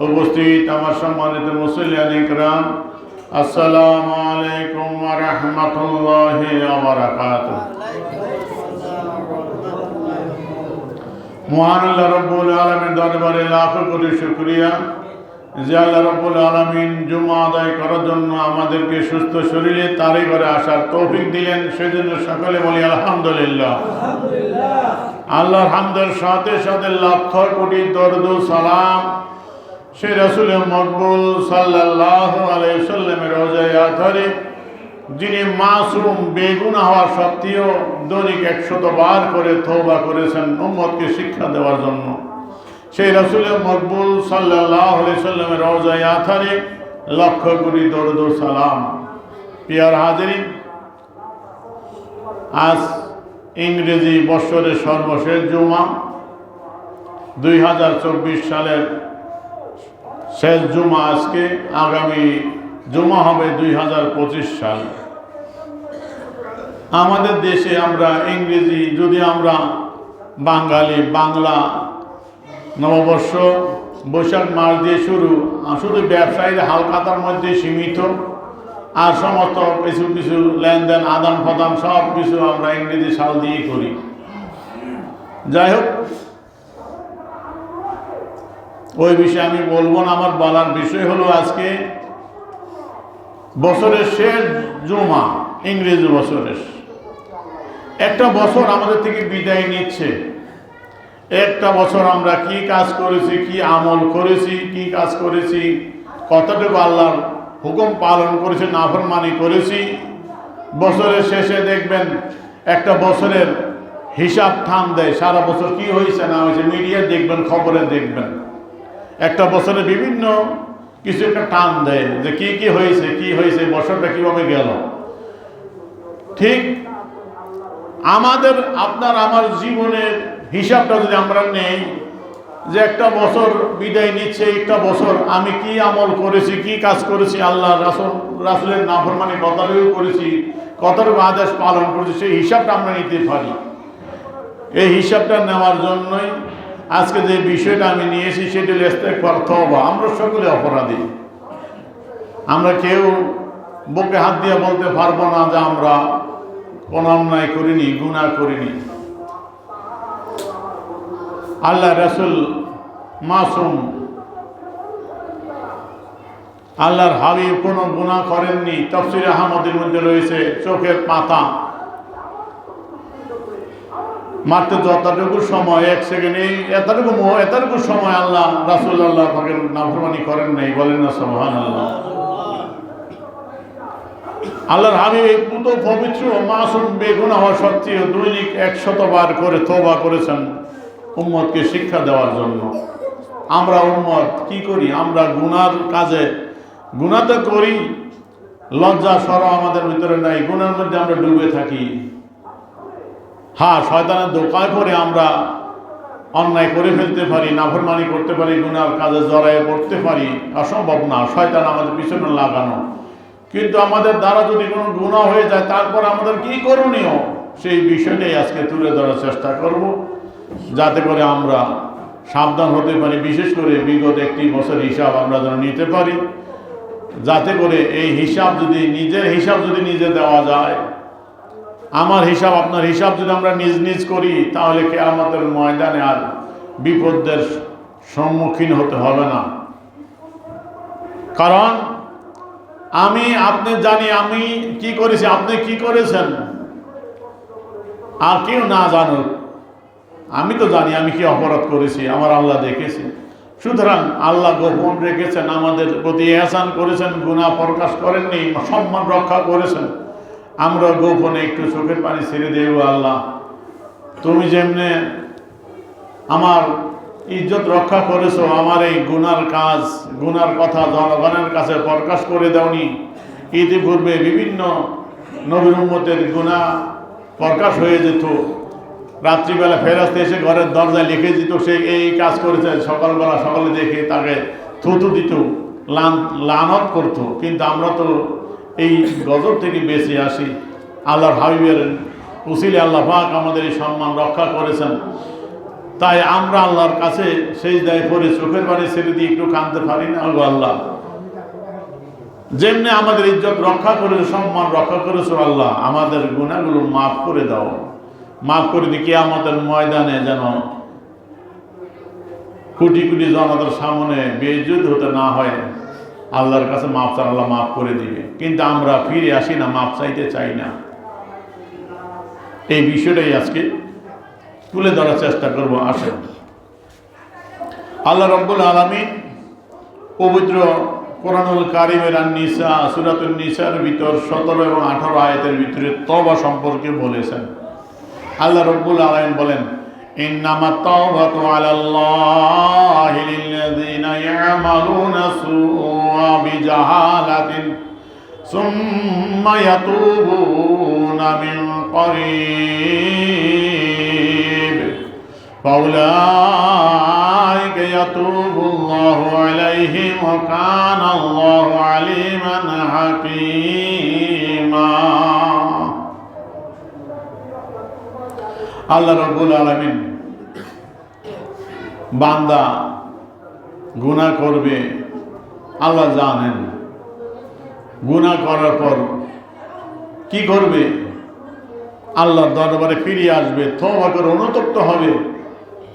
উপস্থিত আমার সম্মানিত মুসলিয়ান ইকরাম, আসসালামু আলাইকুম ওয়া রাহমাতুল্লাহি ওয়া বারাকাতুহু। মহান আল্লাহ রাব্বুল আলামিন দরবারে লাখো কোটি শুকরিয়া যে আল্লাহ রাব্বুল আলামিন জুমা আদায় করার জন্য আমাদেরকে সুস্থ শরীরে তারে ঘরে আসার তৌফিক দিলেন। সেজন্য সকলে বলি আলহামদুলিল্লাহ। আল্লাহর হামদের সাথে সাথে লক্ষ কোটি দরুদ ও সালাম সে রাসূল মকবুল সাল্লাল্লাহু আলাইহি ওয়াসাল্লামের রওজায়ে আতহারে, যিনি মাসুম বেগুনাহ হওয়া সত্ত্বেও দৈনিক 100 বার করে তওবা করেছেন উম্মতকে শিক্ষা দেওয়ার জন্য। সেই রাসূল মকবুল সাল্লাল্লাহু আলাইহি ওয়াসাল্লামের রওজায়ে আতহারে লক্ষ কোটি দরুদ ও সালাম। প্রিয় হাজিরিন, আজ ইংরেজি বৎসরের সর্বশেষ জুমা, 2024 সালের শেষ জুমা আজকে। আগামী জুমা হবে 2025 সাল। আমাদের দেশে আমরা ইংরেজি, যদি আমরা বাঙালি বাংলা নববর্ষ বৈশাখ মাস দিয়ে শুরু, শুধু ব্যবসায়ীর হালখাতার মধ্যে সীমিত, আর সমস্ত কিছু কিছু লেনদেন আদান প্রদান সব কিছু আমরা ইংরেজি সাল দিয়েই করি। যাই হোক, ওই বিষয়ে আমি বলবো না। আমার বলার বিষয় হলো আজকে বছরের শেষ জুমা, ইংরেজি বছরের একটা বছর আমাদের থেকে বিদায় নিচ্ছে। একটা বছর আমরা কি কাজ করেছি, কি আমল করেছি, কি কাজ করেছি, কতটুকু আল্লাহর হুকুম পালন করেছি, নাফরমানি করেছি। বছরের শেষে দেখবেন একটা বছরের হিসাব থাম দেয়, সারা বছর কি হয়েছে না হয়েছে, মিডিয়া দেখবেন, খবরে দেখবেন। একটা বছরে বিভিন্ন কিছু একটা টান দেয় যে কি কি হয়েছে, কি হয়েছে, বছরটা কিভাবে গেল। ঠিক আমাদের আপনার আমার জীবনের হিসাবটা যদি আমরা নেই, যে একটা বছর বিদায় নিচ্ছে, একটা বছর আমি কি আমল করেছি, কি কাজ করেছি, আল্লাহ রাসূলের নাফরমানি কতটুকু করেছি, কতটুকু আদেশ পালন করেছি, সেই হিসাবটা আমরা নিতে পারি। এই হিসাবটা নেওয়ার জন্যই আজকে যে বিষয়টা আমি নিয়েছি সেটি হলো ইস্তেগফার, তওবা। আমরা সকলে অপরাধী। আমরা কেউ বুকে হাত দিয়ে বলতে পারবো না যে আমরা কোনো অন্যায় করিনি, গুনাহ করিনি। আল্লাহ রাসূল মাসুম, আল্লাহর হাবিব কোনো গুনাহ করেননি। তাফসীরে আহমদের মধ্যে রয়েছে চোখের পাতা মাত্র যতটুকু সময়, 1 সেকেন্ড, এতটুকু সময় আল্লাহ রাসূল আল্লাহ পাকের নাফরমানি করেন নাই। বলেন না সুবহানাল্লাহ। আল্লাহর হাবিব পুত পবিত্র মাসুম বেগুনাহ হওয়া সত্ত্বেও দৈনিক 100 বার করে তওবা করেছেন উম্মতকে শিক্ষা দেওয়ার জন্য। আমরা উম্মত কি করি? আমরা গুনার কাজে, গুনাহ তো করি, লজ্জা শরম আমাদের ভিতরে নাই, গুনার মধ্যে আমরা ডুবে থাকি। হ্যাঁ, শয়তানের ধোঁকায় পড়ে আমরা অন্যায় করে ফেলতে পারি, নাফরমানি করতে পারি, গুনার কাজে জড়ায়ে পড়তে পারি। অসম্ভব না, শয়তান আমাদের পিছনে লাগানো। কিন্তু আমাদের দ্বারা যদি কোনো গুনাহ হয়ে যায়, তারপর আমাদের কি করণীয়, সেই বিষয়টাই আজকে তুলে ধরার চেষ্টা করব, যাতে করে আমরা সাবধান হতে পারি। বিশেষ করে বিগত 1 বছর হিসাব আমরা যেন নিতে পারি, যাতে করে এই হিসাব যদি নিজের হিসাব যদি নিজে দেওয়া যায়, আমার হিসাব আপনার হিসাব যদি আমরা নিজ নিজ করি, তাহলে কিয়ামতের ময়দানে আর বিপদের সম্মুখীন হতে হবে না। কারণ আপনি জানি আমি কি করেছি, আপনি কি করেছেন, আর কেউ না জানুক, আমি তো জানি আমি কি অপরাধ করেছি, আমার আল্লাহ দেখেছি। সুতরাং আল্লাহ গোপন রেখেছেন, আমাদের প্রতি ইহসান করেছেন, গুনাহ প্রকাশ করেননি, সম্মান রক্ষা করেছেন। আমরা গোপনে একটু চোখের পানি ছেড়ে দেব। আল্লাহ, তুমি যেমনে আমার ইজ্জত রক্ষা করেছো, আমার এই গুনার কাজ, গুনার কথা জনগণের কাছে প্রকাশ করে দাওনি। ইতিপূর্বে বিভিন্ন নবীর উম্মতের গুনাহ প্রকাশ হয়ে যেত, রাত্রিবেলা ফেরেশতা এসে ঘরের দরজায় লিখে দিত সে এই কাজ করেছে, সকালবেলা সকালে দেখে তাকে থুতু দিত, লানত করত। কিন্তু আমরা তো এই গজব থেকে বেঁচে আসি। আল্লাহর হাবিবের উসিলে আল্লাহ পাক আমাদের এই সম্মান রক্ষা করেছেন। তাই আমরা আল্লাহর কাছে সেজদায় পড়ে চোখের পানি ছেড়ে দিয়ে একটু কাঁদতে পারি না? আল্লাহ, যেমনি আমাদের ইজ্জত রক্ষা করেছো, সম্মান রক্ষা করেছো, আল্লাহ আমাদের গুনাহগুলো মাফ করে দাও। মাফ করে দিয়ে কিয়ামতের ময়দানে যেন কোটি কোটি জনতার সামনে বেইজ্জত হতে না হয়। আল্লাহর কাছে মাফ চান, আল্লাহ মাফ করে দিবে। কিন্তু আমরা ফিরে আসি না, মাফ চাইতে চাই না। এই বিষয়টাই আজকে তুলে ধরার চেষ্টা করব। আসেন, আল্লাহ রাব্বুল আলামিন পবিত্র কোরআনুল কারীমের আন-নিসা সূরাতুন নিসার ভিতর 17 এবং 18 আয়াতের ভিতরে তওবা সম্পর্কে বলেছেন। আল্লাহ রাব্বুল আলামিন বলেন, ইন্নামাত তাওবাতু আলাল্লাহি লিল্লাযিনা ইয়ামালুনা সুআ বিজাহালাতিন সুম্মা ইয়াতুবুনা মিন করিব ফাউলাইকা ইয়াতুবুল্লাহু আলাইহিম ওয়া কানা আল্লাহু আলিমান হাকীমা। আল্লাহ রাব্বুল আলামিন বান্দা গুনাহ করবে, আল্লাহ জানেন। গুনাহ করার পর কি করবে? আল্লাহর দরবারে ফিরে আসবে, তওবা করে অনুতপ্ত হবে।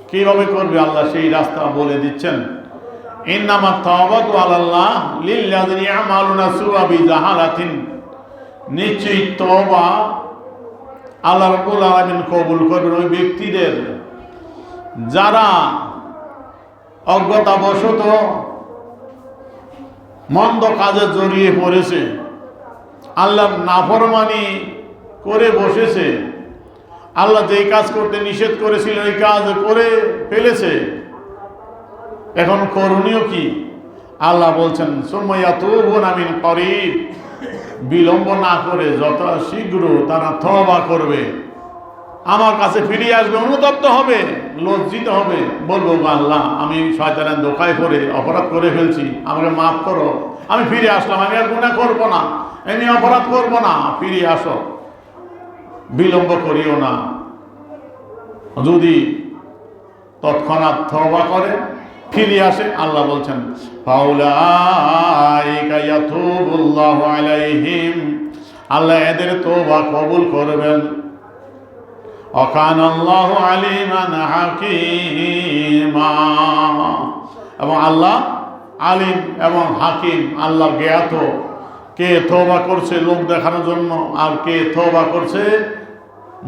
কিভাবে করবে? আল্লাহ সেই রাস্তা বলে দিচ্ছেন। ইন্নামাত তাওবাতু আলাল্লাহ লিল্লাযিনা ইয়ামালুনা সুআ বিজাহালাতিন, নিশ্চয়ই তওবা আল্লাহ রাব্বুল আলামিন কবুল করবেন ওই ব্যক্তিদের যারা অজ্ঞতাবশত মন্দ কাজে জড়িয়ে পড়েছে, আল্লাহর নাফরমানি করে বসেছে, আল্লাহ যেই কাজ করতে নিষেধ করেছিল এই কাজ করে ফেলেছে। এখন করণীয় কি? আল্লাহ বলছেন, সুম্মা ইয়াতুবুনা মিন করিব, বিলম্ব না করে যত শীঘ্র তারা তওবা করবে, আমার কাছে ফিরে আসবে, অনুতপ্ত হবে, লজ্জিত হবে, বলবো আল্লাহ আমি শয়তানের ধোঁকায় পড়ে অপরাধ করে ফেলছি, আমাকে মাফ করো, আমি ফিরে আসলাম, আমি আর গুনাহ করবো না, আমি অপরাধ করবো না, ফিরে আসো, বিলম্ব করিও না। যদি তৎক্ষণাৎ তওবা করে ফিরে আসে, আল্লাহ বলছেন ফাউলাইকা ইয়াতুবুল্লাহু আলাইহিম, আল্লাহ এদের তওবা কবুল করবেন। ওয়া কানা আল্লাহু আলিমান হাকীমা, এবং আল্লাহ আলিম এবং হাকিম, আল্লাহ জ্ঞাত। কে তওবা করছে লোক দেখানোর জন্য, আর কে তওবা করছে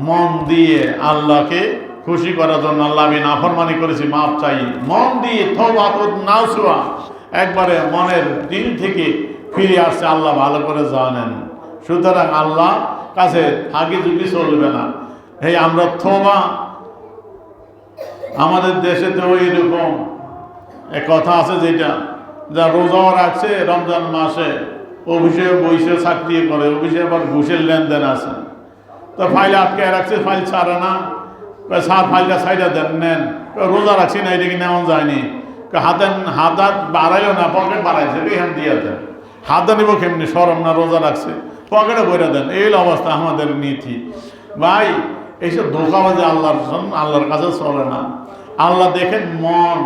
মন দিয়ে আল্লাহকে খুশি করার জন্য। আল্লাহ আমি নাফরমানি করেছি, মাফ চাই, মন দিয়ে তওবাতুন নাসুহা, একবারে মনের দিল থেকে ফিরে আসছে, আল্লাহ ভালো করে জানেন। সুতরাং আল্লাহ কাছে থাকি ঝুঁকি চলবে না। এই আমরা তওবা, আমাদের দেশে তো এরকম এক কথা আছে, যেটা যা রোজাও রাখছে রমজান মাসে, অফিসে বইসে চাকরি করে, অফিসে আবার ঘুষের লেনদেন আছে, তো ফাইল আটকে রাখছে, ফাইল ছাড়ে না, স্যার ফাইলটা সাইডে দেন, নেন, রোজা রাখছি না, এটা কি নেওয়া যায়নি, হাত বাড়াইও না, পকেট বাড়াইছে, এখান দিয়ে দেন, হাত নিব কেমনি, সরম না, রোজা রাখছে, পকেটে বইরা দেন। এই অবস্থা আমাদের নীতি। ভাই এইসব ধোঁকাবাজি আল্লাহর কাছে চলে না। আল্লাহ দেখেন মন,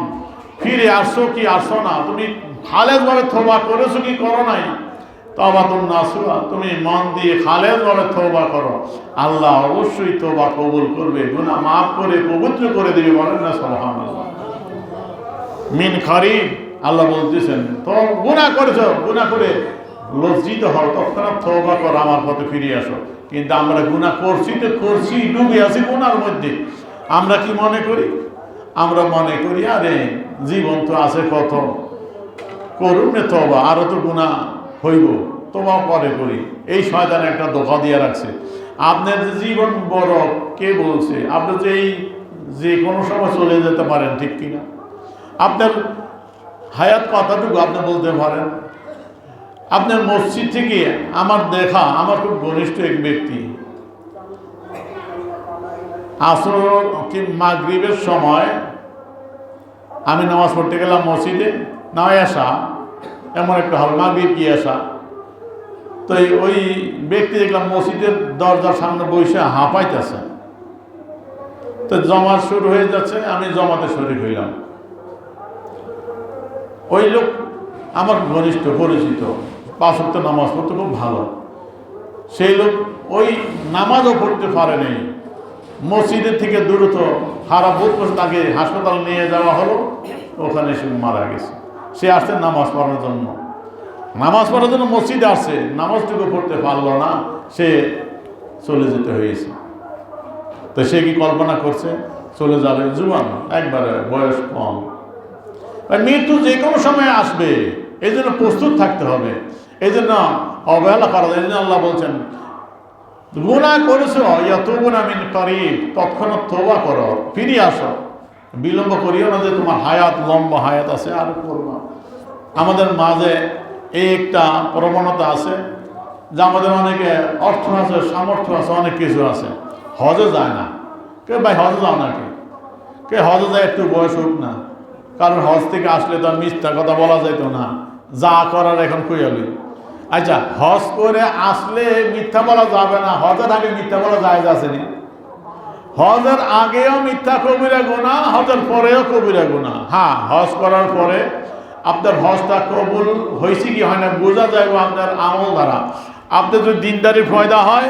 ফিরে আসছো কি আসছো না, তুমি খালেজভাবে তওবা করেছো কি করো নাই, তওবাতুন নাসুহা, তুমি মন দিয়ে খালেজভাবে তওবা করো, আল্লাহ অবশ্যই তওবা কবুল করবে, গুনাহ মাফ করে পবিত্র করে দেবে। বলেন না সুবহানাল্লাহ। মিন করিব, আল্লাহ বলতেছেন তো গুনাহ করেছো, গুনাহ করে লজ্জিত হও, তৎক্ষণাৎ তওবা করো, আমার পথে ফিরে আসো। কিন্তু আমরা গুনাহ করছি তো করছি, ডুবে আছি গুনার মধ্যে। আমরা কি মনে করি? আমরা মনে করি আরে জীবন তো আছে কত, করুন না তওবা, আরো তো গুনাহ হইব, তওবা পরে করি। এই শয়তান একটা ধোঁকা দিয়ে রাখছে। আপনার জীবন বড় কে বলছে? আপনি যে কোনো সময় চলে যেতে পারেন, ঠিক কিনা? আপনার হায়াত কতটুকু আপনি বলতে পারেন? আপনার মসজিদ থেকে আমার দেখা, আমার খুব ঘনিষ্ঠ এক ব্যক্তি, আসর কি মাগরিবের সময় আমি নামাজ পড়তে গেলাম মসজিদে, না আসা এমন একটা হল, মাগরিব কি আসা, তো ওই ব্যক্তি দেখলাম মসজিদের দরজার সামনে বসে হাঁপাইতেছে। তো জমা শুরু হয়ে যাচ্ছে, আমি জমাতে শরীক হইলাম। ওই লোক আমার ঘনিষ্ঠ পরিচিত, 5 ওয়াক্ত নামাজ পড়তে খুব ভালো। সেই লোক ওই নামাজও পড়তে পারে নাই, মসজিদের থেকে দূরত সারা ভোর তাকে হাসপাতাল নিয়ে যাওয়া হলো, ওখানে সে মারা গেছে। সে আসছে নামাজ পড়ার জন্য, মসজিদে আসছে, নামাজটুকু পড়তে পারলো না, সে চলে যেতে হয়েছে। তো সে কি কল্পনা করছে চলে যাবে? জুয়ান, একবারে বয়স কম। মৃত্যু যে কোনো সময় আসবে, এই জন্য প্রস্তুত থাকতে হবে, এই জন্য অবহেলা করা যায়। এই জন্য আল্লাহ বলছেন, গুনাহ করেছো ইয়াতুবুনা মিন করিব, তৎক্ষণাৎ তওবা করো, ফিরে আসো, বিলম্ব করিও না যে তোমার হায়াত লম্বা হায়াত আছে আর করবা। আমাদের মাঝে এই একটা প্রবণতা আছে যে আমাদের অনেকে অর্থ আছে, সামর্থ্য আছে, অনেক কিছু আছে, হজে যায় না। কে ভাই হজে যাও না, কে হজে যায় একটু বয়স হোক না, কারণ হজ থেকে আসলে তো আর মিথ্যা কথা বলা যাইত না, যা করার এখন কইয়ালি। আচ্ছা, হজ করে আসলে মিথ্যা বলা যাবে না, হজের আগে মিথ্যা বলা যায় আসেনি? হজের আগেও মিথ্যা কবিরা গুনাহ, হজের পরেও কবিরা গুনাহ। হ্যাঁ, হজ করার পরে আপনার হজটা কবুল হয়েছে কি হয় না বোঝা যায় আপনার আমল দ্বারা। আপনার যদি দিনদারির ফয়দা হয়,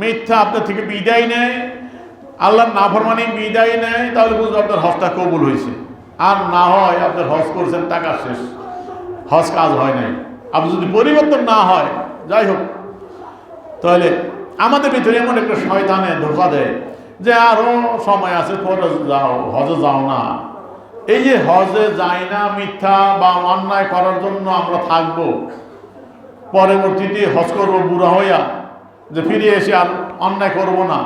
মিথ্যা আপনার থেকে বিদায় নেয়, আল্লাহর নাফরমানি বিদায় নেয়, তাহলে বুঝবো আপনার হজটা কবুল হয়েছে। আর না হয় আপনার হজ করছেন, টাকা শেষ, হজ কাজ হয় নাই। আপনি যদি পরিবর্তন না হয়, যাই হোক, তাহলে আমাদের ভিতরে এমন একটা শয়তানে ধোঁকা দেয় যে আরো সময় আছে, পরে যাও, হজে যাও না। এই যে হজে যাই না মিথ্যা বা অন্যায় করার জন্য আমরা থাকবো, পরবর্তীতে হজ করবো বুড়া হইয়া, যে ফিরে এসে আর অন্যায় করব না।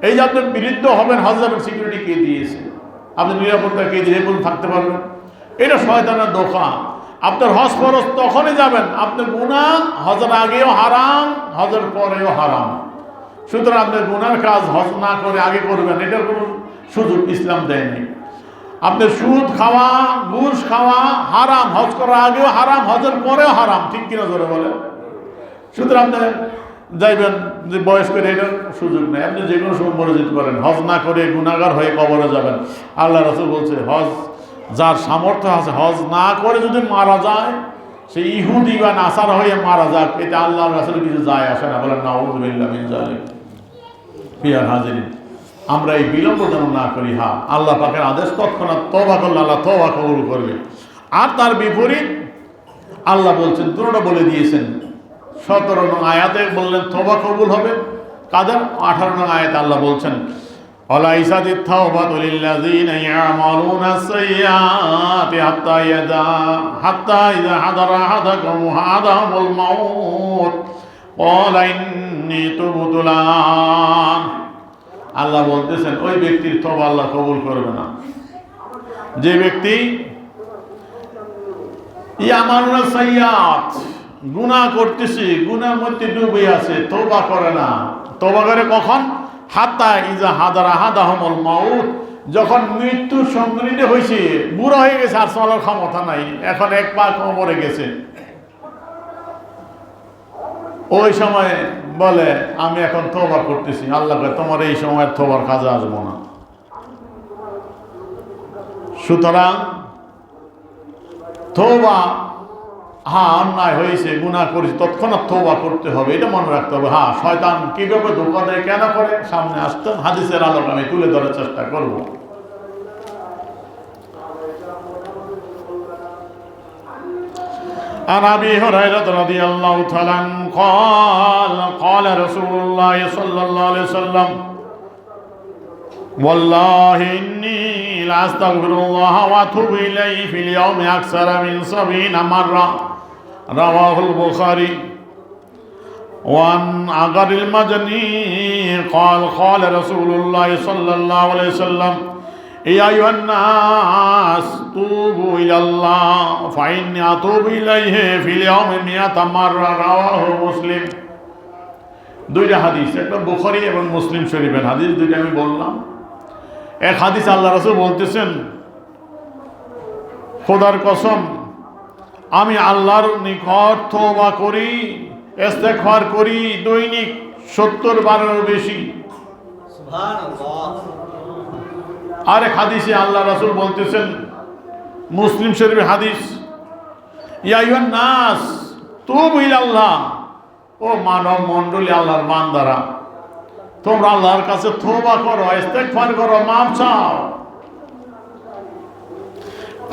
এই যে আপনার বিরুদ্ধ হবেন, হজ যাবেন, সিকিউরিটি কে দিয়েছে? আপনি নিরাপত্তা কে দিয়ে থাকতে পারবেন? এটা শয়তানের ধোঁকা। আপনার হজ ফরজ তখনই যাবেন, আপনার গুনাহ হজের আগেও হারাম, হজের পরেও হারাম। সুতরাং আপনার গুনার কাজ হজ না করে আগে করবেন, এটার কোনো সুযোগ ইসলাম দেয়নি। আপনার সুদ খাওয়া, ঘুষ খাওয়া হারাম, হজ করার আগেও হারাম, হজের পরেও হারাম, ঠিক কিনা জোরে বলে? সুতরাং আপনি যাইবেন যে বয়স করে, এটার সুযোগ নেই, আপনি যে কোনো সময় মরে যেতে পারেন। হজ না করে গুনাহগার হয়ে কবরে যাবেন। আল্লাহ রাসূল বলছে, হজ যার সামর্থ্য আছে, হজ না করে যদি মারা যায়, সে ইহুদি বা নাসারা হয়ে মারা যাক, এটা আল্লাহ রাসূলের কিছু যায় আসে না। বলেন নাউযু বিল্লাহি মিন যালিক। প্রিয় হাজিরিন, আমরা এই বিলম্ব যেন না করি। হ্যাঁ, আল্লাহ পাকের আদেশ, তৎক্ষণাৎ তওবা করলে আল্লাহ তওবা কবুল করবে। আর তার বিপরীত আল্লাহ বলছেন, দুটোটা বলে দিয়েছেন। 17 নং আয়াতে বললেন তওবা কবুল হবে কাদের? 18 নং আয়াতে আল্লাহ বলছেন, ওয়ালাইসাতিত তাওবাতু লিল্লাযিনা ইয়ামালুনাস সাইয়্যাতি হাত্তা ইযা হাদারা আহাদাহুমুল মাউত ক্বালা ইন্নী তুবতু আন। আল্লাহ বলতেছেন, ওই ব্যক্তির তওবা আল্লাহ কবুল করবে না যে ব্যক্তি ইয়ামালুনাস সাইয়্যাত, গুনাহ করতেছে, গুনার মধ্যে ডুবে আছে, তওবা করে না। তওবা করে কখন? হাত্তা ইযা হাদারা আহাদাহুমুল মাউত, যখন মৃত্যু সংঘটিত হয়েছে, বুড়া হয়ে গেছে, আর চলার ক্ষমতা নাই, এখন এক পা কবরে গেছে, ওই সময় বলে আমি এখন তওবা করতেছি। আল্লাহ কয়, তোমার এই সময় তওবার কাজে আসবো না। সুতরাং তওবা, হ্যাঁ অন্যায় হয়েছে, গুনাহ করেছে, তৎক্ষণাৎ তওবা করতে হবে, এটা মনে রাখতে হবে। হ্যাঁ, শয়তান কিভাবে ধোঁকা দেয়, কেন করে, সামনে আসতেন, হাদিসের আলোকে আমি তুলে ধরার চেষ্টা করব। عن أبي هريرة رضي الله تعالى عنه قال قال رسول الله صلى الله عليه وسلم والله إني لأستغفر الله وأتوب إليه في اليوم أكثر من 70 مرة رواه البخاري. وعن عقر المدني قال قال رسول الله صلى الله عليه وسلم يا أيها الناس توبوا إلى الله فإني أتوب إليه في اليوم 100 مرة رواه مسلم. দুইটা হাদিস, একটা বুখারী এবং মুসলিম শরীফের হাদিস, দুইটা আমি বললাম। এক হাদিস আল্লাহ রাসূল বলতেছেন, খোদার কসম, আমি আল্লাহর নিকট তওবা করি, ইস্তেগফার করি দৈনিক 70 বারেরও বেশি। সুবহানাল্লাহ। আরেক হাদিসে আল্লাহ রাসূল বলতেছেন, মুসলিম শরীফের হাদিস, ইয়া আইয়ুহান নাস তুবু ইলাল্লাহ, ও মানব মণ্ডলী, আল্লাহর বান্দারা, তোমরা আল্লাহর কাছে তওবা করো, ইস্তেগফার করো, মাফ চাও।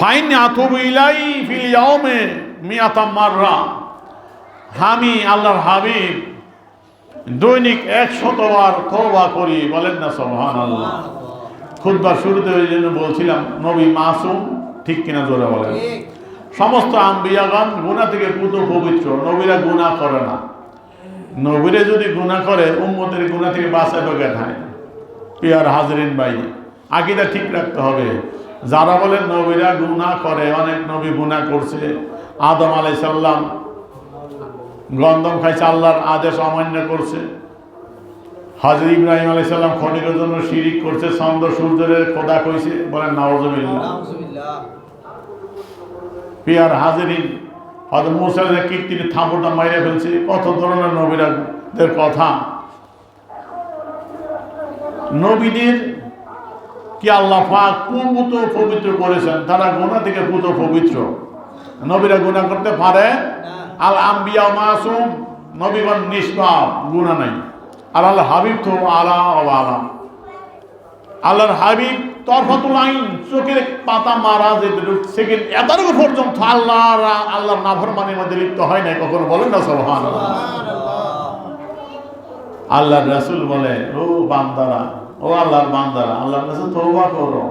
ফাইন আতুবু ইলাই ফিল ইয়াউমে মিয়াতা মাররা, আমি আল্লাহর হাবিব দৈনিক 100 বার তওবা করি, বলেন না সুবহানাল্লাহ। খুতবার শুরুতে ওই জন্য বলছিলাম নবী মাসুম, ঠিক কিনা জোরে বলেন। সমস্ত আম্বিয়াগণ গুনাহ থেকে পুত পবিত্র, নবীরা গুনাহ করে না। নবীরা যদি গুনাহ করে উম্মতের গুনাহ থেকে বাঁচাবে কেথায়? পিয়ার হাজরিন ভাই, আকীদা ঠিক রাখতে হবে। যারা বলেন নবীরা গুনাহ করে, অনেক নবী গুনাহ করছে। আদম আলাইহিস সালাম গন্ধম খাইছে, আল্লাহর আদেশ অমান্য করছে। হযরত ইব্রাহিম আলাইহিস সালাম খনিকের জন্য শিরিক করছে, চন্দ্র সূর্যের খোদা কইছে, বলেন নাউজুবিল্লাহ। পিয়ার হাজরিন, হযরত মুসার কীর্তির থাপড়টা মাইরে ফেলছে। কত ধরনের নবীদের কথা। নবীদের কি আল্লাহ পাক পুত পবিত্র করেছেন, তারা গুনাহ থেকে পুত পবিত্র। নবীরা গুনাহ করতে পারে? আল আম্বিয়া মাসুম, নবীগণ নিষ্পাপ, গুনাহ নাই। আর আল্লাহ হাবিব তো আলা ওয়া আলা, আল্লাহর হাবিব তরফাতুল আইন, চোখের পাতা মারা যেতে সেকেন্ড এতটুকু পর্যন্ত আল্লাহর নাফরমানির মধ্যে লিপ্ত হয় নাই কখনো, বলেন না সুবহানাল্লাহ। আল্লাহর রাসূল বলে, ও বান্দারা, ও আল্লাহর বান্দারা, আল্লাহর কাছে তওবা করো।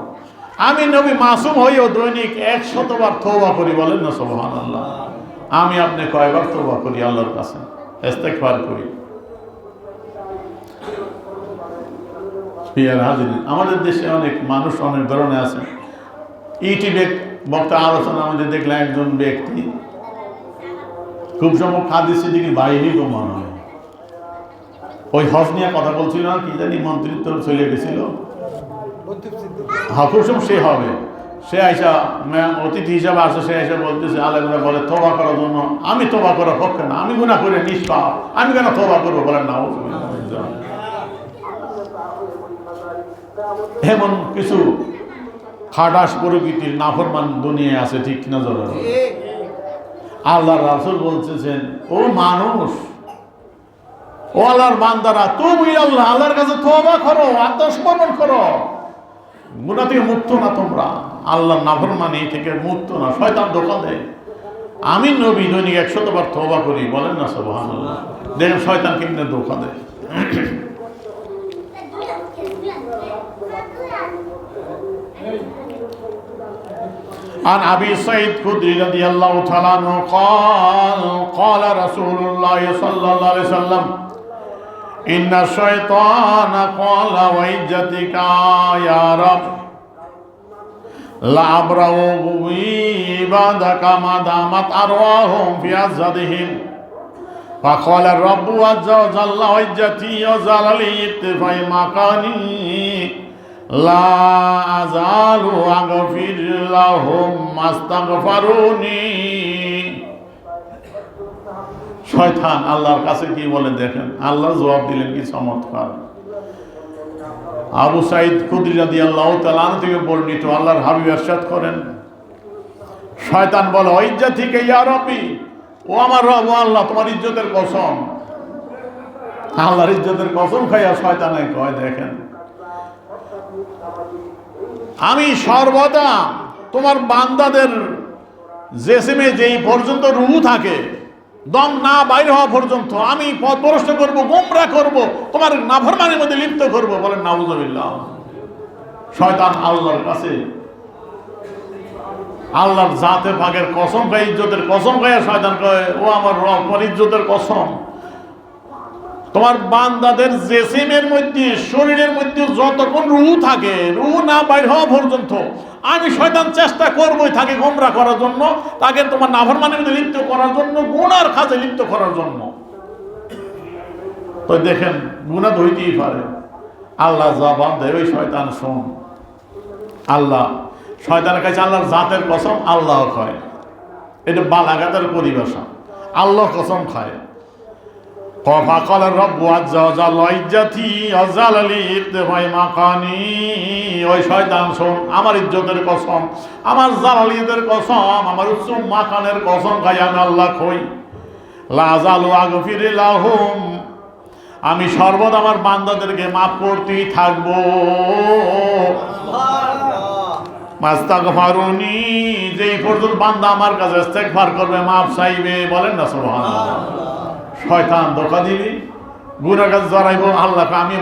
আমি নবী মাসুম হইও দৈনিক 100 বার তওবা করি, বলেন না সুবহানাল্লাহ। আমি আপনি কয়বার তওবা করি আল্লাহর কাছে, ইস্তেগফার করি? আমাদের দেশে অনেক মানুষ অনেক ধরনের আছে। ইউটিউবে বক্তা আলোচনা আমাদের দেখলাম একজন ব্যক্তি খুব সম্ভব হাদিস সিদ্দিকীর বাইরে মনে হয়, ওই হজ নিয়ে কথা বলছিল না, কি জানি মন্ত্রিত্ব চলে গেছিল, খুব সম্ভব সে হবে। সে আইসা অতিথি হিসাবে আসে, সে আইসা বলতেছে, আলেমরা বলে তওবা করার জন্য। আমি তওবা করার পক্ষে না, আমি গুনাহ করে নিষ্পাপ, আমি কেন তওবা করবো, বলেন না। এমন কিছু খাটাস প্রকৃতির নাফরমান দুনিয়ায় আছে, ঠিক না জোরে? আল্লাহর রাসূল বলতেছেন, ও মানুষ, ও আল্লাহর বান্দারা, তুবু ইলাল্লাহ, আল্লাহর কাছে তওবা করো, আত্মসমর্পণ করো। গুনাহ থেকে মুক্ত না তোমরা, আল্লাহর নাফরমানি থেকে মুক্ত না, শয়তান ধোঁকা দেয়। আমি নবী দৈনিক 100 বার তওবা করি, বলেন না সুবহানাল্লাহ। দেখেন শয়তান কেমনে ধোঁকা দেয়। عن أبي سعيد الخدري رضي الله تعالى عنه قال قال رسول الله صلى الله عليه وسلم إن الشيطان قال وعزتك يا رب لأبرأ بعبادك ما دامت أرواحهم في أجسادهم فقال الرب عز وجل وعزتي وجلالي ارتفاع مكاني লা আযালু আগফির লাহুম মাস্তাগফিরুনি। শয়তান আল্লাহর কাছে কি বলে দেখেন, আল্লাহ জবাব দিলেন কি চমৎকার। আবু সাঈদ খুদরি রাদিয়াল্লাহু তাআলা আনহু থেকে বর্ণিত, আল্লাহর হাবিব ইরশাদ করেন, শয়তান বলে, ও ইজ্জতিকা ইয়া রাব্বি, ও আমার রব, ও আল্লাহ, তোমার ইজ্জতের কসম। আল্লাহর ইজ্জতের কসম খাইয়া শয়তানে কয়, দেখেন আমি সর্বদা তোমার বান্দাদের জেসিমে যেই পর্যন্ত রূহ থাকে, দম না বাইরে হওয়া পর্যন্ত আমি পথভ্রষ্ট করব, গোমরাহ করব, তোমার নাফরমানির মধ্যে লিপ্ত করব, বলেন নাউজুবিল্লাহ। শয়তান আল্লাহর কাছে আল্লাহর জাতে পাকের কসম খাই, ইজ্জতের কসম খাইয়া শয়তান কয়, ও আমার রব, তোমার ইজ্জতের কসম, তোমার বান্দাদের জেসিমের মধ্যে, শরীরের মধ্যে যতক্ষণ রূহ থাকে, রূহ না বাইর হওয়া পর্যন্ত আমি শয়তান চেষ্টা করবই তাকে গোমরাহ করার জন্য, তাকে তোমার নাফরমানির মধ্যে লিপ্ত করার জন্য, গুনার কাজে লিপ্ত করার জন্য। তো দেখেন গুনাহ হইতেই পারে। আল্লাহ জবাব দেয়, ওই শয়তান শোন, আল্লাহ, শয়তানের কাছে আল্লাহর জাতের কসম আল্লাহ খায়, এটা বালাগাতের পরিভাষা, আল্লাহ কসম খায়। فقال الرب عز وجل عزتي وجلالي ارتفاع مكاني ওই শয়তান শোন আমার ইজ্জতের কসম আমার জালালিয়াতের কসম আমার উচ্চ মাকানের কসম খাই আমি আল্লাহ কই লা আযালু আগফির লাহুম আমি সর্বদা আমার বান্দাদেরকে মাফ করতেই থাকবো মাস্তাগফারুনি যেই পর্যন্ত বান্দা আমার কাছে ইস্তেগফার করবে মাফ চাইবে বলেন না সুবহানাল্লাহ শয়তান ধোঁকা দিবি গুনার কাছে জড়াইবো আল্লাহকে আমি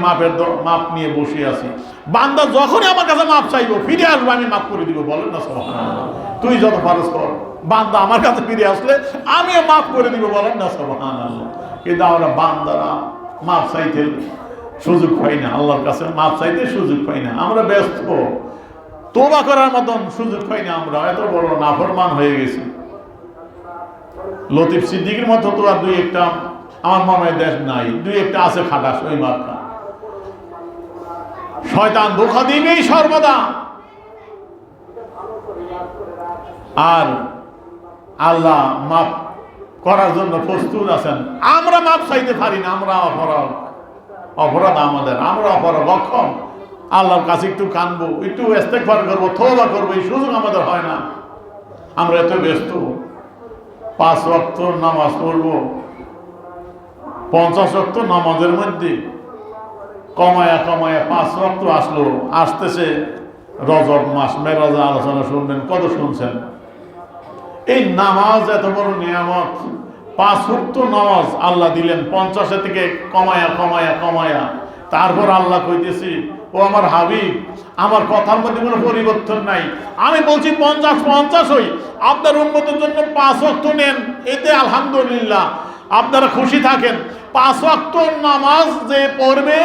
মাপ নিয়ে বসে আছি বান্দা যখনই আমার কাছে মাপ চাইবো ফিরে আসবো আমি মাফ করে দিব বলেন না সুবহানাল্লাহ তুই যত ফরজ কর বান্দা আমার কাছে ফিরে আসলে আমিও মাফ করে দিব বলেন না সুবহানাল্লাহ কিন্তু আমরা বান্দারা মাপ চাইতে সুযোগ পাই না আল্লাহর কাছে মাপ চাইতে সুযোগ পাই না আমরা ব্যস্ত তওবা করার মতন সুযোগ পাই না আমরা এত বড় নাফরমান হয়ে গেছি লতিফ সিদ্দিকের মতো তো আর দুই একটা আমার মনে হয় দেশ নাই দুই একটা আছে খাটাস ওই মার্কা শয়তান ধোঁকা দিবেই সর্বদা আর আল্লাহ মাফ করার জন্য প্রস্তুত আছেন আমরা মাফ চাইতে পারি না আমরা অপরাধ আমাদের আমরা অপরাধ অক্ষম আল্লাহর কাছে একটু কানবো একটু ইস্তেগফার করবো তওবা করবো এই সুযোগ আমাদের হয় না আমরা এত ব্যস্ত 5 ওয়াক্ত নামাজ পড়বো 50 ওয়াক্ত নামাজের মধ্যে কমায়া 5 ওয়াক্ত আসতেছে রজব মাস মেরাজে আলোচনা শুনবেন কত শুনছেন এই নামাজ এত বড় নিয়ামত 5 ওয়াক্ত নামাজ আল্লাহ দিলেন 50 থেকে কমায়া তারপর আল্লাহ কইতেছি ও আমার হাবিব আমার কথার মধ্যে কোনো পরিবর্তন নাই আমি বলছি 50 হই আপনার উম্মতের জন্য 5 ওয়াক্ত নেন এতে আলহামদুলিল্লাহ আপনারা খুশি থাকেন 5 ওয়াক্ত নামাজ যে পড়বে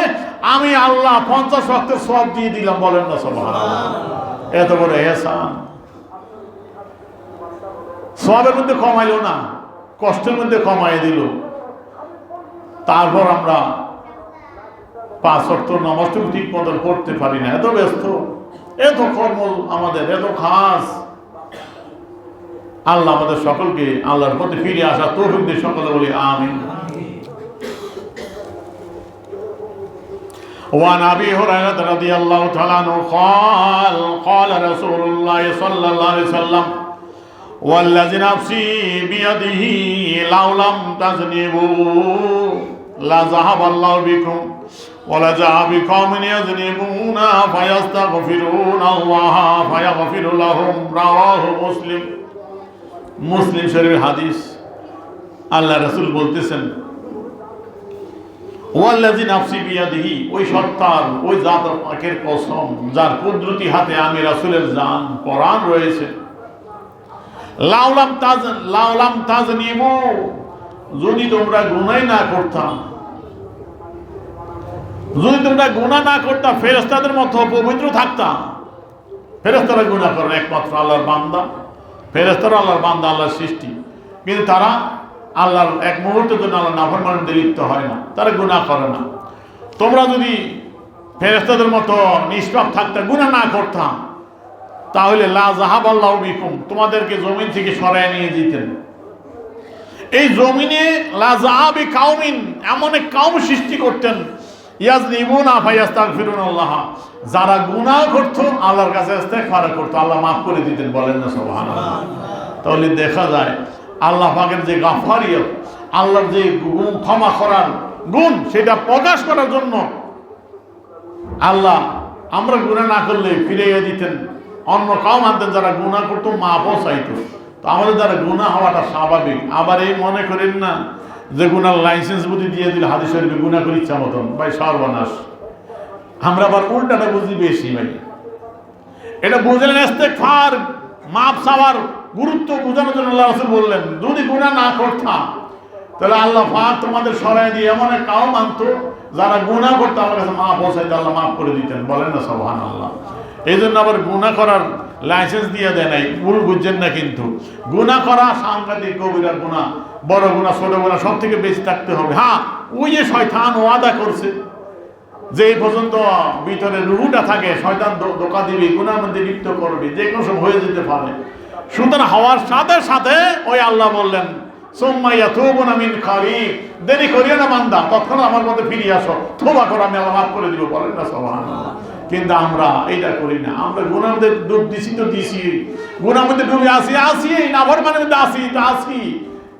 আমি আল্লাহ 50 ওয়াক্তের সওয়াব দিয়ে দিলাম বলেন না সুবহানাল্লাহ এত বড় ইহসান সওয়াবের মধ্যে কমাইলো না কষ্টের মধ্যে কমাই দিল তারপর আমরা 5 ওয়াক্ত নামাজটুকু ঠিক মতো পড়তে পারি না এত ব্যস্ত এত কর্ম আমাদের এত খাস আল্লাহ আমাদের সকলকে আল্লাহর পথে ফিরে আসা তৌফিক দিয়ে সকলে বলি আমিন وعن ابي هريره رضي الله تعالى عنه قال رسول الله صلى الله عليه وسلم والذي نفسي بيده لو لم تذنبوا لذهب الله بكم ولجاء بقوم يذنبون فيستغفرون الله فيغفر لهم رواه مسلم মুসলিম শরীফের হাদিস আল্লাহ রাসূল বলতেছেন ওয়াল্লাযী নাফসি বিয়াদিহি ওই সত্তার ওই জাতের পাকের কসম যার কুদরতি হাতে আমি রাসূলের জান কোরআন রয়েছে লাউলাম তাজনিবু যদি তোমরা গুনাহ না করতাম ফেরেশতাদের মতো পবিত্র থাকতাম ফেরেশতারা গুনাহ করে একমাত্র আল্লাহর বান্দা ফেরেশতারা আল্লাহর বান্দা আল্লাহর সৃষ্টি কিন্তু তারা আল্লাহর এক মুহূর্তের জন্য আল্লাহ নাফরমানিতে লিপ্ত হয় না তারা গুনাহ করে না তোমরা যদি ফেরেশতাদের মতো নিষ্পাপ থাকতে গুনাহ না করতাম তাহলে লা যাহাবাল্লাহু বিকুম তোমাদেরকে জমিন থেকে সরায় নিয়ে যেতেন এই জমিনে লা যাহাবি কাউমিন এমন এক কওম সৃষ্টি করতেন ইয়াজনিবুনা ফায়াস্তাগফিরুনাল্লাহ যারা গুনাহ করত আল্লাহর কাছে ইস্তেগফার করত আল্লাহ মাফ করে দিতেন বলেন না সুবহানাল্লাহ তাহলে দেখা যায় আল্লাহ পাকের যে গাফারিয়ত আল্লাহর যে গুণ ক্ষমা করার গুণ সেটা প্রকাশ করার জন্য আল্লাহ আমরা গুনাহ না করলে ফিরিয়ে দিতেন অন্য কওম আনতেন যারা গুনাহ করত মাফও চাইতো তো আমাদের দ্বারা গুনাহ হওয়াটা স্বাভাবিক আবার এই মনে করেন না যে গুনার লাইসেন্স বুঝি দিয়ে দিলে হাদিস শরীফে গুনাহ করে ইচ্ছা মতন ভাই সর্বনাশ আমরা আবার উল্টাটা বুঝি বেশি ভাই এটা বুঝলেন ইস্তেগফার মাফ চাওয়ার গুরুত্ব বোঝানোর জন্য আল্লাহ রাসূল বললেন যদি গুনাহ না করতাম তাহলে আল্লাহ পাক তোমাদের সরায় দিয়ে এমন এক কওম আনতো যারা গুনাহ করতো আমার কাছে মাফ চাইতো আল্লাহ মাফ করে দিতেন বলেন না সুবহানাল্লাহ এই জন্য আবার গুনাহ করার লাইসেন্স দিয়ে দেয় নাই ভুল বুঝছেন না কিন্তু গুনাহ করা সাংঘাতিক কবিরা গুনাহ বড় গুনাহ ছোট গুনাহ সব থেকে বেশি থাকতে হবে হ্যাঁ ওই যে শয়তান ওয়াদা করছে যে এই পর্যন্ত ভিতরে রুহুটা থাকে শয়তান ধোঁকা দিবে গুনাহের মধ্যে লিপ্ত করবে যে কোনো সময় হয়ে যেতে পারে সুতরাং হওয়ার সাথে সাথে ওই আল্লাহ বললেন সুম্মা ইয়াতুবুনা মিন কারীব, দেরি করিও না বান্দা, তৎক্ষণাৎ আমার মধ্যে ফিরে আসো, তওবা করো, আমি আল্লাহ মাফ করে দিব। বলেন না সুবহানাল্লাহ। কিন্তু আমরা এটা করি না, আমরা গুনার মধ্যে ডুব দিছি তো দিছি, গুনার মধ্যে ডুবে আসি নাফরমানের মধ্যে আসি,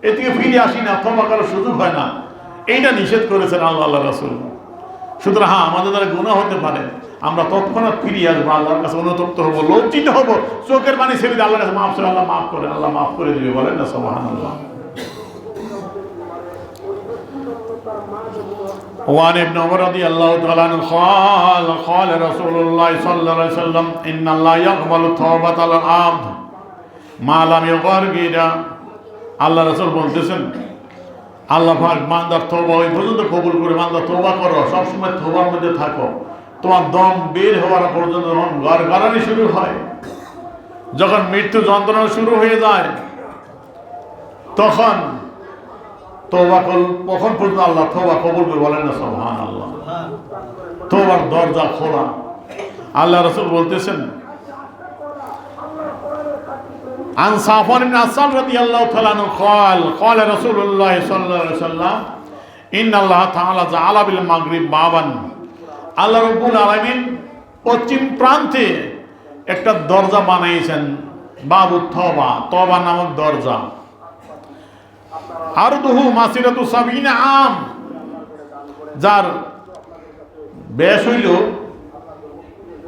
এ থেকে ফিরে আসি না, তওবা করার সুযোগ হয় না। এইটা নিষেধ করেছেন আল্লাহ রাসূল। সুতরাং হ্যাঁ, আমাদের দ্বারা গুনাহ হতে পারে, আমরা তৎক্ষণাৎ ফিরে আসবো, আল্লাহর কাছে অনুতপ্ত হবো, লজ্জিত হবো, চোখের পানি ছেড়ে দিয়ে আল্লাহর কাছে মাফ চাই, আল্লাহ মাফ করে, আল্লাহ মাফ করে দিবে। বলেন না সুবহানাল্লাহ। وعن ابن عمر رضي الله تعالى عنه قال قال رسول الله صلى الله عليه وسلم إن الله يقبل توبة العبد ما لم يغرغر। আল্লাহ রাসূল বলতেছেন, আল্লাহ পাক বান্দার তওবা ওই পর্যন্ত কবুল করে, বান্দা তওবা করো, সবসময় তওবার মধ্যে থাকো, তোমার দম বের হওয়ার পর্যন্ত, যখন গড়গড়ানি শুরু হয়, যখন মৃত্যু যন্ত্রণা শুরু হয়ে যায়, তখন তওবা করো, তখন পর্যন্ত আল্লাহ তওবা কবুল করে। বলেন না সুবহানাল্লাহ। তওবার দরজা খোলা। আল্লাহ রাসূল বলতেছেন, عن صفوان بن عسال رضي الله تعالى عنه قال قال رسول الله صلى الله عليه وسلم إن الله تعالى جعل بالمغرب بابا। আল্লাহ রাব্বুল আলামিন পশ্চিম প্রান্তে একটা দরজা বানাইছেন, বাবুত তওবা, তওবা নামক দরজা। আরদুহু মাসিরাতু 70 আম, যার ব্যাস হইল,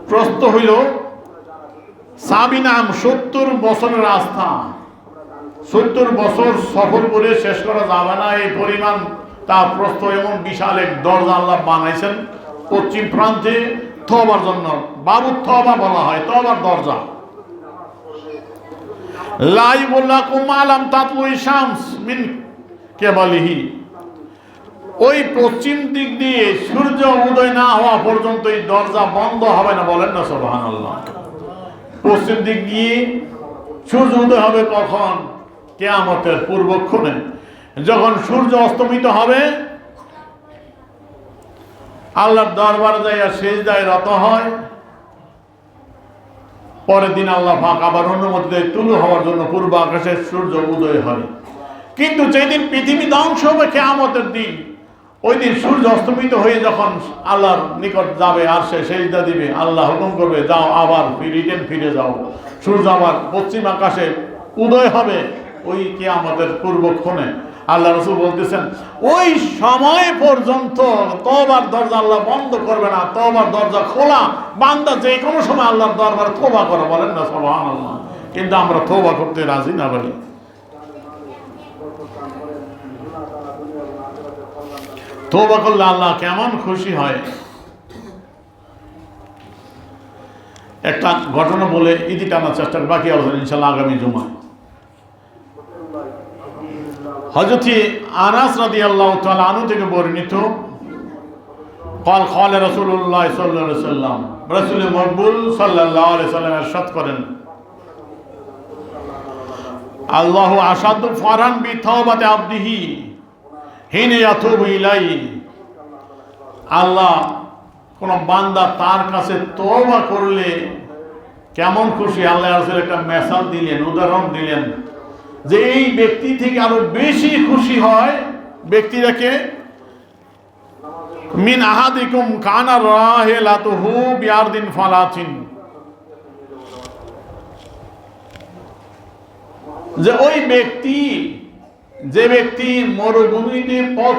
প্রস্থ হইল 70 আম, 70 বছরের রাস্তা। 70 বছর সফর করে শেষ করা যাবে না, এই পরিমাণ তার প্রস্থ। এমন বিশাল এক দরজা আল্লাহ বানাইছেন পশ্চিম প্রান্তে তওবার জন্য, বাবুত তওবা বলা হয়, তওবার দরজা। লা ইউলাকু মালাম তাতলুই শামস মিন কেবালিহি, ওই পশ্চিম দিক দিয়ে সূর্য উদয় না হওয়া পর্যন্ত এই দরজা বন্ধ হবে না। বলেন না সুবহানাল্লাহ। পশ্চিম দিক দিয়ে সূর্য উদয় হবে কখন? কিয়ামতের পূর্বক্ষণে, যখন সূর্য অস্তমিত হবে, আল্লাহর দরবারে যাইয়া সিজদায় রত হয়, পরের দিন আল্লাহ পাক আবার অনুমতি দেয় তুলু হওয়ার জন্য, পূর্ব আকাশে সূর্য উদয় হয়। কিন্তু যেদিন পৃথিবী ধ্বংস হবে, কিয়ামতের দিন, ওই দিন সূর্য অস্তমিত হয়ে যখন আল্লাহর নিকট যাবে, আর সে সিজদা দিবে, আল্লাহ হুকুম করবে, যাও আবার ফিরে যাও। সূর্য আবার পশ্চিম আকাশে উদয় হবে ওই কিয়ামতের পূর্বক্ষণে। আল্লাহ রাসূল বলতেছেন, ওই সময় পর্যন্ত তওবার দরজা আল্লাহ বন্ধ করবে না, তওবার দরজা খোলা। বান্দা যে কোনো সময় আল্লাহর দরবারে তওবা করে। বলেন না সুবহানাল্লাহ। কিন্তু আমরা তওবা করতে রাজি না। বলি তওবা করলে আল্লাহ কেমন খুশি হয়। একটা ঘটনা বলে ইতি টানার চেষ্টা, বাকি আলোচনা ইনশাআল্লাহ আগামী জুমায়। হযরত আনাস রাদিয়াল্লাহু তাআলা আনহু থেকে বর্ণিত, قال قال رسول الله صلى الله عليه وسلم, রাসূল মকবুল সাল্লাল্লাহু আলাইহি ওয়াসাল্লাম ইরশাদ করেন, আল্লাহু আশাদু ফারান বিতাওবাতি আবদিহি হিনা ইয়াতুবু ইলাইহি। আল্লাহ কোন বান্দা তার কাছে তওবা করলে কেমন খুশি। আল্লাহ রাসূল একটা মেসাল দিলেন, উদাহরণ দিলেন, যে এই ব্যক্তি থেকে আরো বেশি খুশি হয় ব্যক্তিটাকে, মিন আহাদিকুম কানা রাহিলাতুহু বিআরদিন ফালাতিন, যে ওই ব্যক্তি, যে ব্যক্তি মরুভূমিতে পথ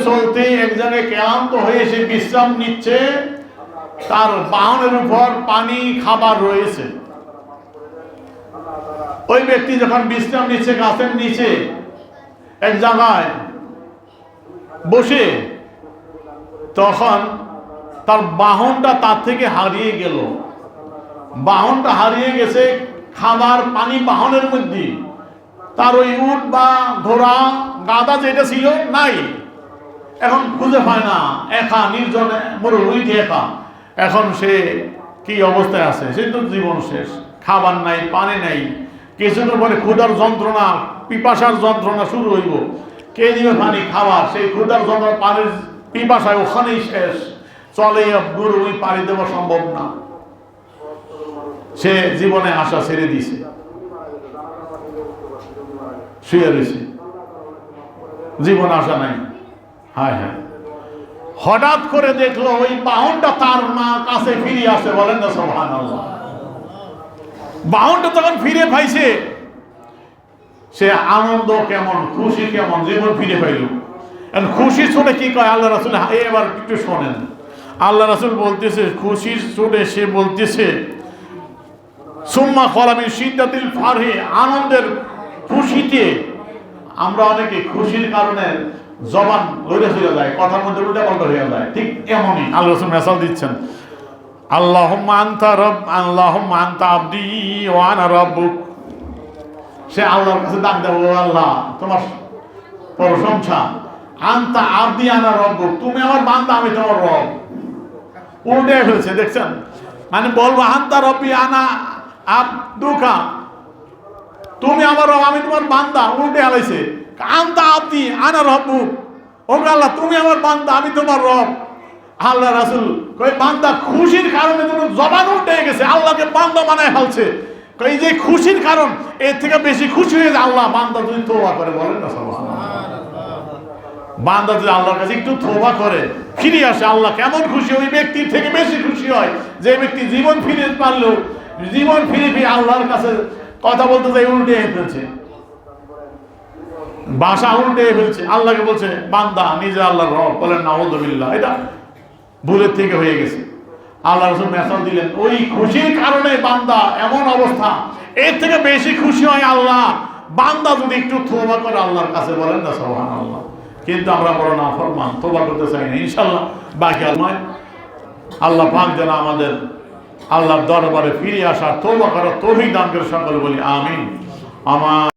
চলতে এক জায়গায় ক্লান্ত হয়ে সে বিশ্রাম নিচ্ছে, তার বাহনের উপর পানি খাবার রয়েছে। ওই ব্যক্তি যখন বিশ্রাম নিচ্ছে গাছের নিচে এক জায়গায় বসে, তখন তার বাহনটা তার থেকে হারিয়ে গেল। বাহনটা হারিয়ে গেছে, খাবার পানি বাহনের মধ্যে, তার ওই উট বা ঘোড়া গাধা যেটা ছিল নাই, এখন খুঁজে পায় না, একা নির্জন মরুভূমিতে একা। এখন সে কি অবস্থায় আছে? সে তো জীবন শেষ, খাবার নাই, পানি নাই। কিছুদিন পরে ক্ষুধার যন্ত্রণা, পিপাসার যন্ত্রণা শুরু হইব। কে দিবে পানি, খাবার? সেই ক্ষুধার যন্ত্রণা, পানির পিপাসায় ওখানেই শেষ। চলে মরুভূমি পাড়ি দেওয়া সম্ভব না, সে জীবনে আশা ছেড়ে দিছে। শুয়ে রয়েছে, জীবন আশা নাই। হায় হায়, হঠাৎ করে দেখলো ওই বাহনটা তার মা কাছে ফিরে আসে। বলেন না সুবহানাল্লাহ। বাহনটা তখন ফিরে পাইছে, সে আনন্দ কেমন, খুশি কেমন, জীবন ফিরে পাইল। খুশি শুনে কি কয় আল্লাহ রাসূল, এবার একটু শোনেন। আল্লাহ রাসূল বলতেছে, খুশি শুনে সে বলতেছে, সুম্মা খলামি শিদ্দাতিল ফারহি, আনন্দের খুশিতে আমরা অনেকে খুশির কারণে জবান লড়ে চলে যায়, কথার মধ্যে উল্টা পাল্টা হয়ে যায়। ঠিক এমনই আল্লাহ রাসূল মেসাল দিচ্ছেন, আল্লাহুম্মা আনতা রব, আল্লাহুম্মা আনতা আবদি ওয়া আনা রাব্বুক। সে আল্লাহর কাছে ডাক দেব, আল্লাহ তোমার প্রশংসা, আনতা আবদি আনা রাব্বুক, তুমি আমার বান্দা আমি তোমার রব। উল্টে ফেলছে, দেখছেন? মানে বলবো আনতা রব্বি আনা আবদুকা, তুমি আমার রব আমি তোমার বান্দা। উল্টে আলাইছে, আনতা আবদি আনা রাব্বুক, ও আল্লাহ তুমি আমার বান্দা আমি তোমার রব। আল্লাহ রাসূল কই বান্দা খুশির কারণে তোমার জবান উল্টে গেছে, আল্লাহকে বান্দা বানায় ফেলছে। কই যে খুশির কারণ, এর থেকে বেশি খুশি হয়ে যায় আল্লাহ বান্দা যদি তওবা করে। বলেন না সুবহানাল্লাহ। বান্দা যদি আল্লাহর কাছে একটু তওবা করে ফিরে আসে, আল্লাহ কেমন খুশি, ওই ব্যক্তির থেকে বেশি খুশি হয় যে ব্যক্তি জীবন ফিরে পারলো, জীবন ফিরে ফিরে আল্লাহর কাছে কথা বলতে যাই উল্টে ফেলছে, ভাষা উল্টে ফেলছে, আল্লাহকে বলছে বান্দা, নিজে আল্লাহর রব। বলেন নাউযুবিল্লাহ, এটা ভুলের থেকে হয়ে গেছে। আল্লাহ রাসূল মেসাল দিলেন, ওই খুশির কারণে বান্দা এমন অবস্থা, এর থেকে বেশি খুশি হয় আল্লাহ বান্দা যদি একটু তওবা করে আল্লাহর কাছে। বলেন না সুবহানাল্লাহ। কিন্তু আমরা বড় নাফরমান, তওবা করতে চাই না। ইনশাআল্লাহ বাকি আল্লাহ পাক যেন আমাদের আল্লাহর দরবারে ফিরে আসার, তওবা করার তৌফিক দান করে। সকলে বলি আমিন। আমার